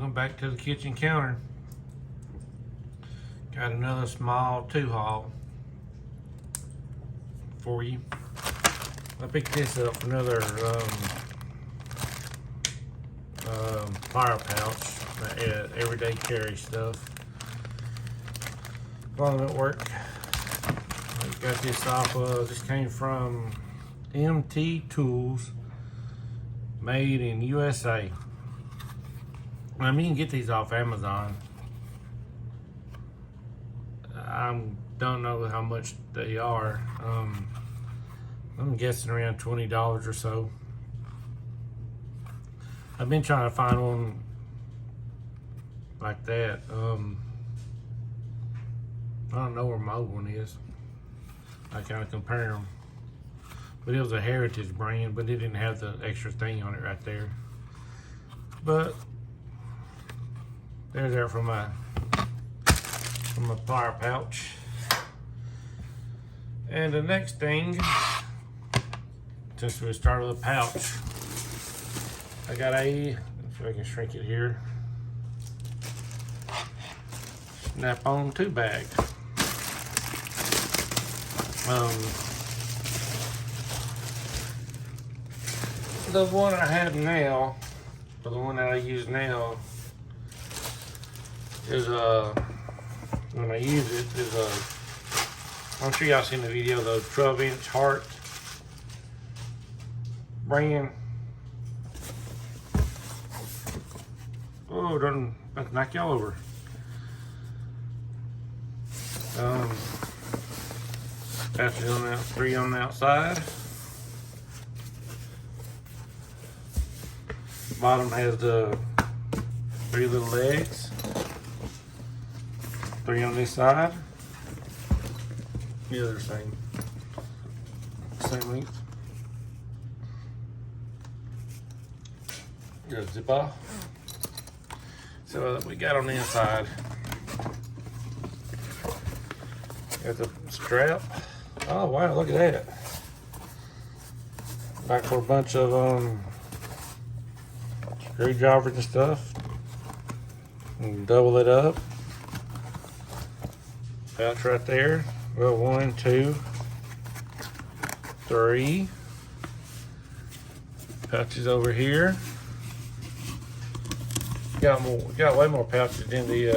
Welcome back to the kitchen counter. Got another small 2-haul for you. I picked this up for another Plier pouch, everyday carry stuff. While I'm at work, I got this off this came from MT Tools, made in USA. I mean, you can get these off Amazon. I don't know how much they are. I'm guessing around $20 or so. I've been trying to find one like that. I don't know where my old one is. I kind of compare them. But it was a Heritage brand, but it didn't have the extra thing on it right there. But there's that from my Plier pouch. And the next thing, since we started with a pouch, I got a, if I can shrink it here, snap-on 2-bag. The one I have now, or the one that I use now, is when I use it, is I'm sure y'all seen the video, the 12-inch Heart brand. Oh, don't knock y'all over. Patches on that, 3 on the outside. Bottom has the 3 little legs. 3 on this side. The other same length. Got a zip off. So we got on the inside. Got the strap. Oh wow, look at that. Back for a bunch of screwdrivers and stuff. And double it up. Pouch right there. Well, 1, 2, 3. Pouches over here. Got way more pouches than the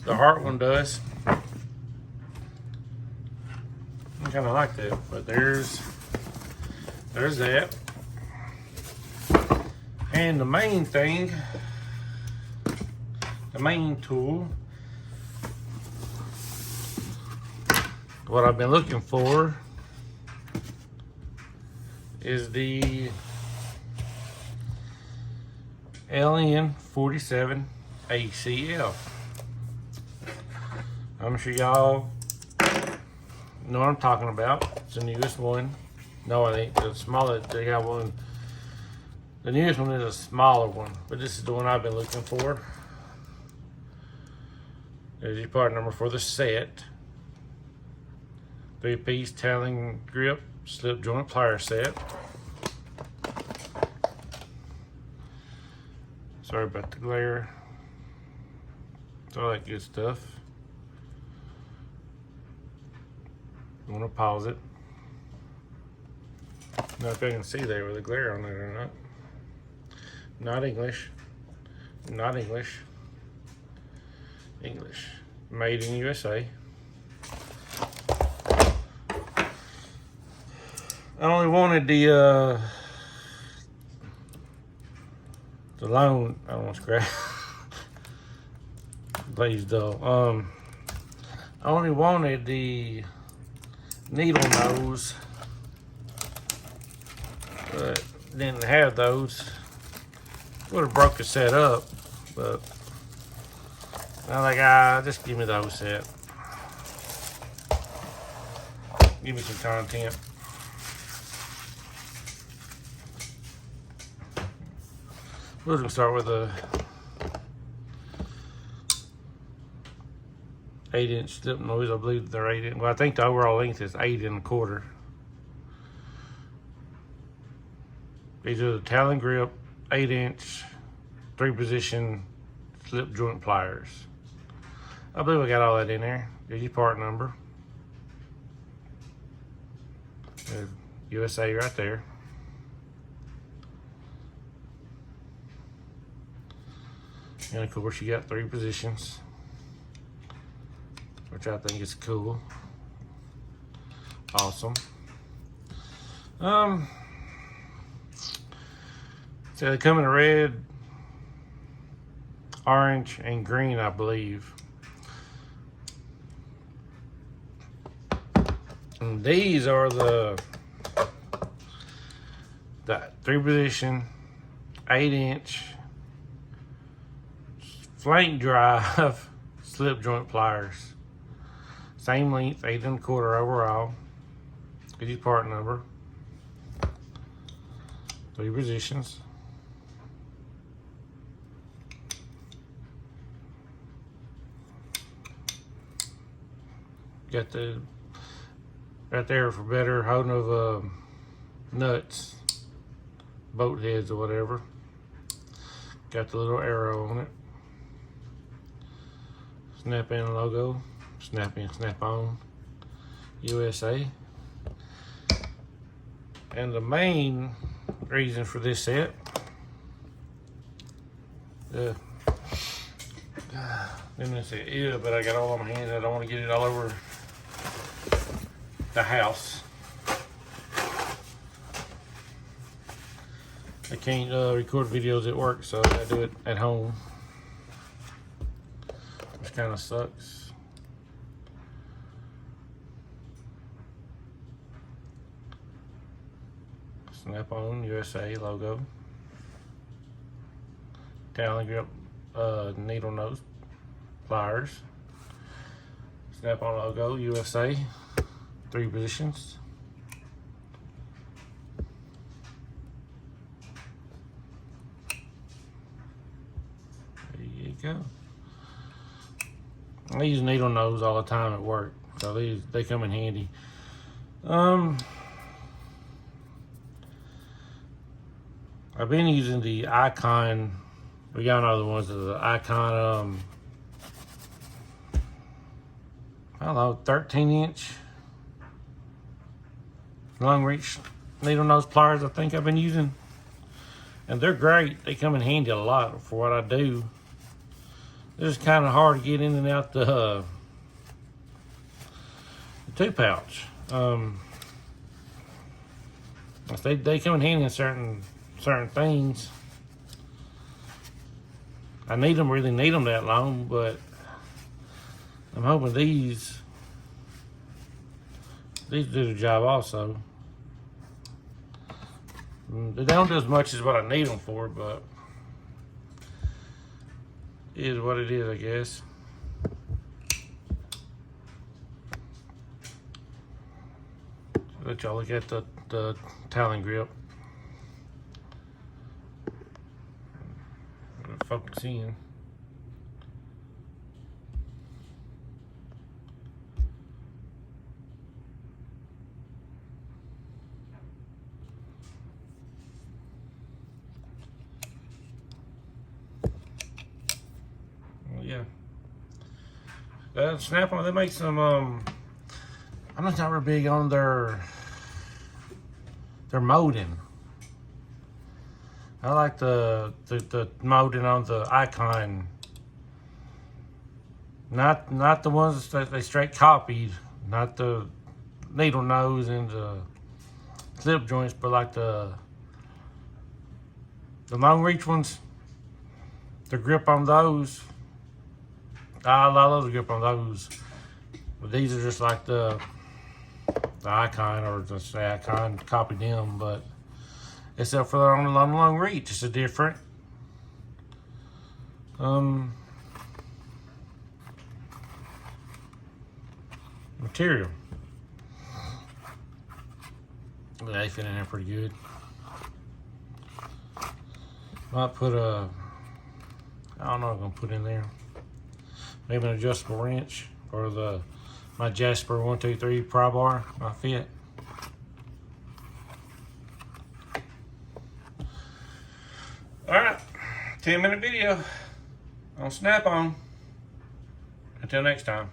Heart one does. I kind of like that, but there's that. And the main thing, the main tool, what I've been looking for is the LN47 ACL. I'm sure y'all know what I'm talking about. It's the newest one. No, I think the smaller, they got one. The newest one is a smaller one, but this is the one I've been looking for. There's your part number for the set. 3-piece tanning grip slip joint plier set. Sorry about the glare. It's all that good stuff. You want to pause it. Now if I can see there with the glare on it or not. Not English. Not English. English. Made in USA. I only wanted the lone, I don't want to scratch. Blaze dull. I only wanted the needle nose, but didn't have those. Would have broke the set up, but I'm like, just give me those set. Give me some content. We're gonna start with a 8-inch slip nose. I believe they're 8 inch. Well, I think the overall length is 8 1/4. These are the Talon grip 8-inch 3-position slip joint pliers. I believe I got all that in there. There's your part number. There's USA right there. And of course you got 3 positions, which I think is cool. Awesome. So they come in red, orange, and green, I believe. And these are the 3-position, 8-inch flank drive slip joint pliers. Same length, 8 1/4 overall. Get your part number. 3 positions. Got the right there for better holding of nuts, boat heads or whatever. Got the little arrow on it. Snap in logo, snap in, snap on, USA. And the main reason for this set, let me say but I got all on my hands. I don't want to get it all over the house. I can't record videos at work, so I do it at home, which kind of sucks. Snap on USA logo. Talon grip needle nose pliers. Snap on logo USA. 3 positions. There you go. I use needle nose all the time at work, so they come in handy. I've been using the Icon. We got all the ones of the Icon. I don't know, 13-inch long reach needle nose pliers. I think I've been using, and they're great. They come in handy a lot for what I do. They're just kind of hard to get in and out the 2-pouch. They come in handy in certain things. I really need them that long, but I'm hoping these do the job also. They don't do as much as what I need them for, but it is what it is, I guess. Let y'all look at the Talon grip. Focus in. Yeah. Snap-on, they make some, I'm not real big on their molding. I like the molding on the Icon. Not the ones that they straight copied, not the needle nose and the slip joints, but like the long reach ones. The grip on those, I love the grip on those. But these are just like the Icon, or just the Icon copied them, but except for on the long reach, it's a different material. They fit in there pretty good. Might put I don't know what I'm gonna put in there. Maybe an adjustable wrench, or my Jasper 123 pry bar might fit. All right, 10-minute video on Snap-on. Until next time.